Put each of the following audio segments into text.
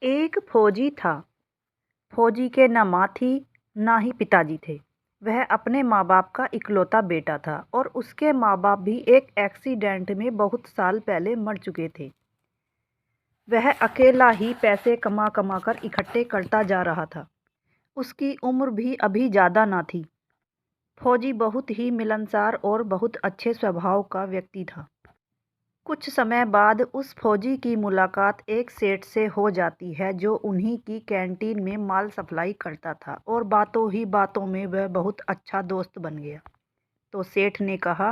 एक फौजी था। फौजी के न माँ थी न ही पिताजी थे। वह अपने माँ बाप का इकलौता बेटा था और उसके माँ बाप भी एक एक्सीडेंट में बहुत साल पहले मर चुके थे। वह अकेला ही पैसे कमा कमा कर इकट्ठे करता जा रहा था। उसकी उम्र भी अभी ज़्यादा न थी। फौजी बहुत ही मिलनसार और बहुत अच्छे स्वभाव का व्यक्ति था। कुछ समय बाद उस फौजी की मुलाकात एक सेठ से हो जाती है जो उन्हीं की कैंटीन में माल सप्लाई करता था और बातों ही बातों में वह बहुत अच्छा दोस्त बन गया। तो सेठ ने कहा,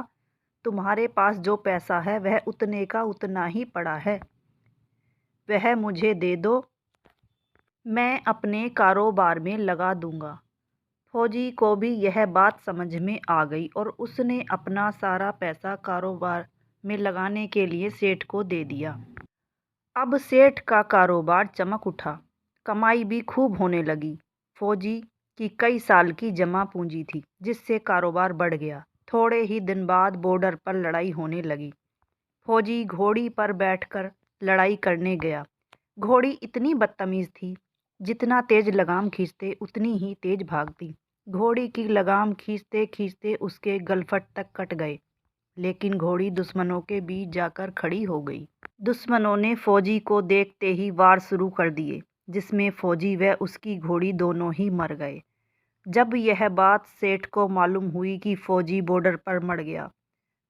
तुम्हारे पास जो पैसा है वह उतने का उतना ही पड़ा है, वह मुझे दे दो, मैं अपने कारोबार में लगा दूंगा। फौजी को भी यह बात समझ में आ गई और उसने अपना सारा पैसा कारोबार में लगाने के लिए सेठ को दे दिया। अब सेठ का कारोबार चमक उठा, कमाई भी खूब होने लगी। फौजी की कई साल की जमा पूंजी थी जिससे कारोबार बढ़ गया। थोड़े ही दिन बाद बॉर्डर पर लड़ाई होने लगी। फौजी घोड़ी पर बैठकर लड़ाई करने गया। घोड़ी इतनी बदतमीज थी, जितना तेज लगाम खींचते उतनी ही तेज भागती। घोड़ी की लगाम खींचते खींचते उसके गलफट तक कट गए, लेकिन घोड़ी दुश्मनों के बीच जाकर खड़ी हो गई। दुश्मनों ने फौजी को देखते ही वार शुरू कर दिए, जिसमें फौजी व उसकी घोड़ी दोनों ही मर गए। जब यह बात सेठ को मालूम हुई कि फौजी बॉर्डर पर मर गया,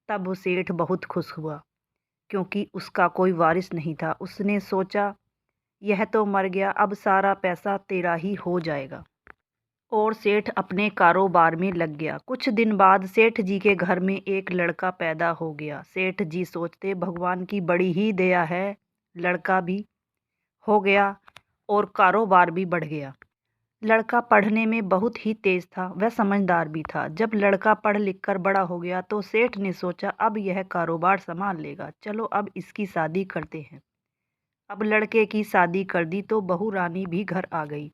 तब सेठ बहुत खुश हुआ, क्योंकि उसका कोई वारिस नहीं था। उसने सोचा, यह तो मर गया, अब सारा पैसा तेरा ही हो जाएगा। और सेठ अपने कारोबार में लग गया। कुछ दिन बाद सेठ जी के घर में एक लड़का पैदा हो गया। सेठ जी सोचते, भगवान की बड़ी ही दया है, लड़का भी हो गया और कारोबार भी बढ़ गया। लड़का पढ़ने में बहुत ही तेज था, वह समझदार भी था। जब लड़का पढ़ लिख कर बड़ा हो गया तो सेठ ने सोचा, अब यह कारोबार संभाल लेगा, चलो अब इसकी शादी करते हैं। अब लड़के की शादी कर दी तो बहू रानी भी घर आ गई।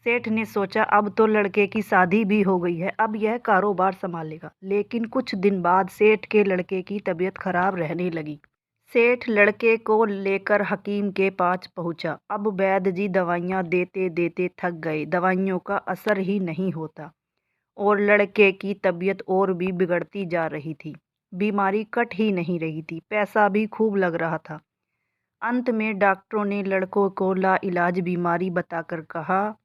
सेठ ने सोचा, अब तो लड़के की शादी भी हो गई है, अब यह कारोबार संभालेगा। लेकिन कुछ दिन बाद सेठ के लड़के की तबीयत खराब रहने लगी। सेठ लड़के को लेकर हकीम के पास पहुंचा। अब वैद्य जी दवाइयां देते देते थक गए, दवाइयों का असर ही नहीं होता और लड़के की तबीयत और भी बिगड़ती जा रही थी। बीमारी कट ही नहीं रही थी, पैसा भी खूब लग रहा था। अंत में डॉक्टरों ने लड़कों को लाइलाज बीमारी बताकर कहा,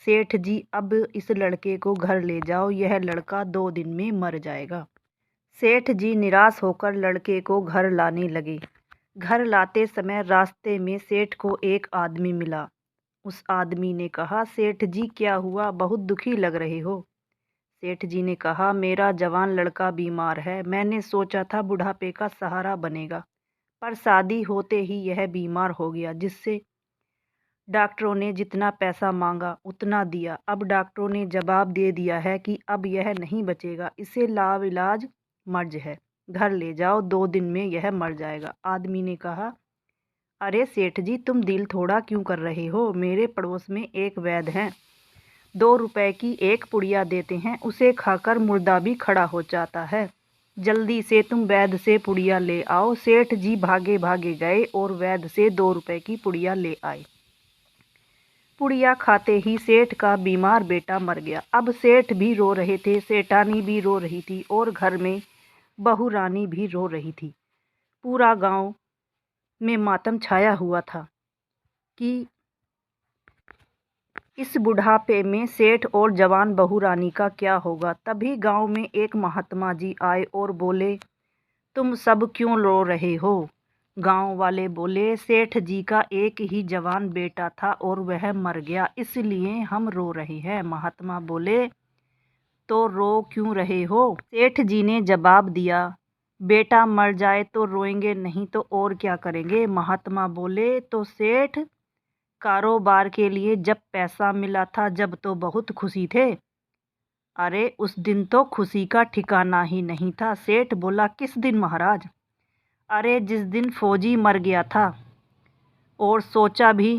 सेठ जी अब इस लड़के को घर ले जाओ, यह लड़का 2 दिन में मर जाएगा। सेठ जी निराश होकर लड़के को घर लाने लगे। घर लाते समय रास्ते में सेठ को एक आदमी मिला। उस आदमी ने कहा, सेठ जी क्या हुआ, बहुत दुखी लग रहे हो। सेठ जी ने कहा, मेरा जवान लड़का बीमार है, मैंने सोचा था बुढ़ापे का सहारा बनेगा, पर शादी होते ही यह बीमार हो गया, जिससे डॉक्टरों ने जितना पैसा मांगा उतना दिया। अब डॉक्टरों ने जवाब दे दिया है कि अब यह नहीं बचेगा, इसे लाइलाज मर्ज है, घर ले जाओ, 2 दिन में यह मर जाएगा। आदमी ने कहा, अरे सेठ जी, तुम दिल थोड़ा क्यों कर रहे हो, मेरे पड़ोस में एक वैद्य हैं, 2 रुपए की एक पुड़िया देते हैं, उसे खाकर मुर्दा भी खड़ा हो जाता है, जल्दी से तुम वैद्य से पुड़िया ले आओ। सेठ जी भागे भागे गए और वैद्य से 2 रुपए की पुड़िया ले आए। पुड़िया खाते ही सेठ का बीमार बेटा मर गया। अब सेठ भी रो रहे थे, सेठानी भी रो रही थी और घर में बहू रानी भी रो रही थी। पूरा गांव में मातम छाया हुआ था कि इस बुढ़ापे में सेठ और जवान बहू रानी का क्या होगा। तभी गांव में एक महात्मा जी आए और बोले, तुम सब क्यों रो रहे हो। गांव वाले बोले, सेठ जी का एक ही जवान बेटा था और वह मर गया, इसलिए हम रो रहे हैं। महात्मा बोले, तो रो क्यों रहे हो। सेठ जी ने जवाब दिया, बेटा मर जाए तो रोएंगे नहीं तो और क्या करेंगे। महात्मा बोले, तो सेठ, कारोबार के लिए जब पैसा मिला था जब तो बहुत खुशी थे। अरे उस दिन तो खुशी का ठिकाना ही नहीं था। सेठ बोला, किस दिन महाराज। अरे जिस दिन फौजी मर गया था और सोचा भी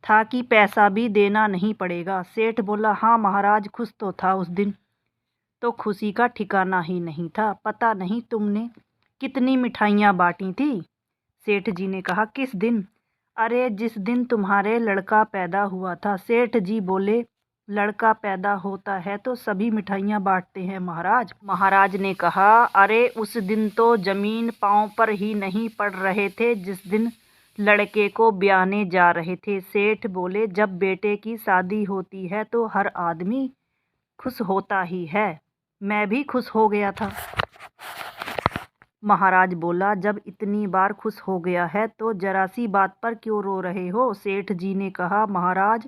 था कि पैसा भी देना नहीं पड़ेगा। सेठ बोला, हाँ महाराज, खुश तो था, उस दिन तो खुशी का ठिकाना ही नहीं था। पता नहीं तुमने कितनी मिठाइयाँ बांटी थी। सेठ जी ने कहा, किस दिन। अरे जिस दिन तुम्हारे लड़का पैदा हुआ था, सेठ जी बोले, लड़का पैदा होता है तो सभी मिठाइयाँ बांटते हैं महाराज। महाराज ने कहा, अरे उस दिन तो जमीन पाँव पर ही नहीं पड़ रहे थे जिस दिन लड़के को ब्याहने जा रहे थे। सेठ बोले, जब बेटे की शादी होती है तो हर आदमी खुश होता ही है। मैं भी खुश हो गया था। महाराज बोला, जब इतनी बार खुश हो गया है तो जरा सी बात पर क्यों रो रहे हो? सेठ जी ने कहा, महाराज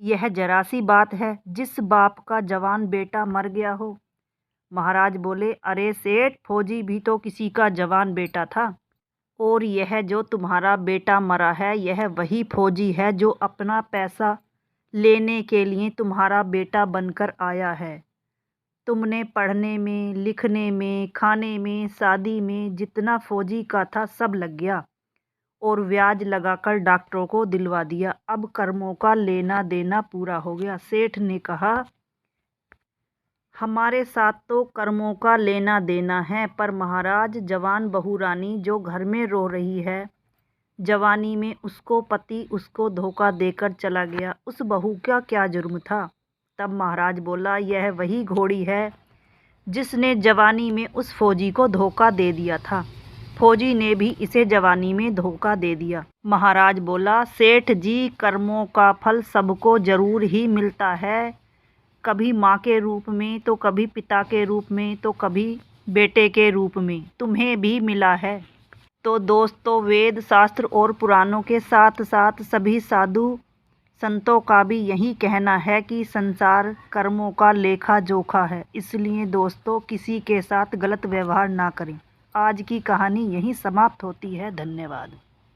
यह जरा सी बात है, जिस बाप का जवान बेटा मर गया हो। महाराज बोले, अरे सेठ, फौजी भी तो किसी का जवान बेटा था। और यह जो तुम्हारा बेटा मरा है, यह वही फौजी है जो अपना पैसा लेने के लिए तुम्हारा बेटा बनकर आया है। तुमने पढ़ने में, लिखने में, खाने में, शादी में जितना फौजी का था सब लग गया और ब्याज लगाकर डॉक्टरों को दिलवा दिया। अब कर्मों का लेना देना पूरा हो गया। सेठ ने कहा, हमारे साथ तो कर्मों का लेना देना है, पर महाराज जवान बहू रानी जो घर में रो रही है, जवानी में उसको पति उसको धोखा देकर चला गया, उस बहू का क्या जुर्म था? तब महाराज बोला, यह वही घोड़ी है जिसने जवानी में उस फौजी को धोखा दे दिया था। फौजी ने भी इसे जवानी में धोखा दे दिया। महाराज बोला, सेठ जी, कर्मों का फल सबको जरूर ही मिलता है, कभी माँ के रूप में तो कभी पिता के रूप में तो कभी बेटे के रूप में। तुम्हें भी मिला है। तो दोस्तों, वेद शास्त्र और पुराणों के साथ साथ सभी साधु संतों का भी यही कहना है कि संसार कर्मों का लेखा जोखा है। इसलिए दोस्तों, किसी के साथ गलत व्यवहार ना करें। आज की कहानी यहीं समाप्त होती है। धन्यवाद।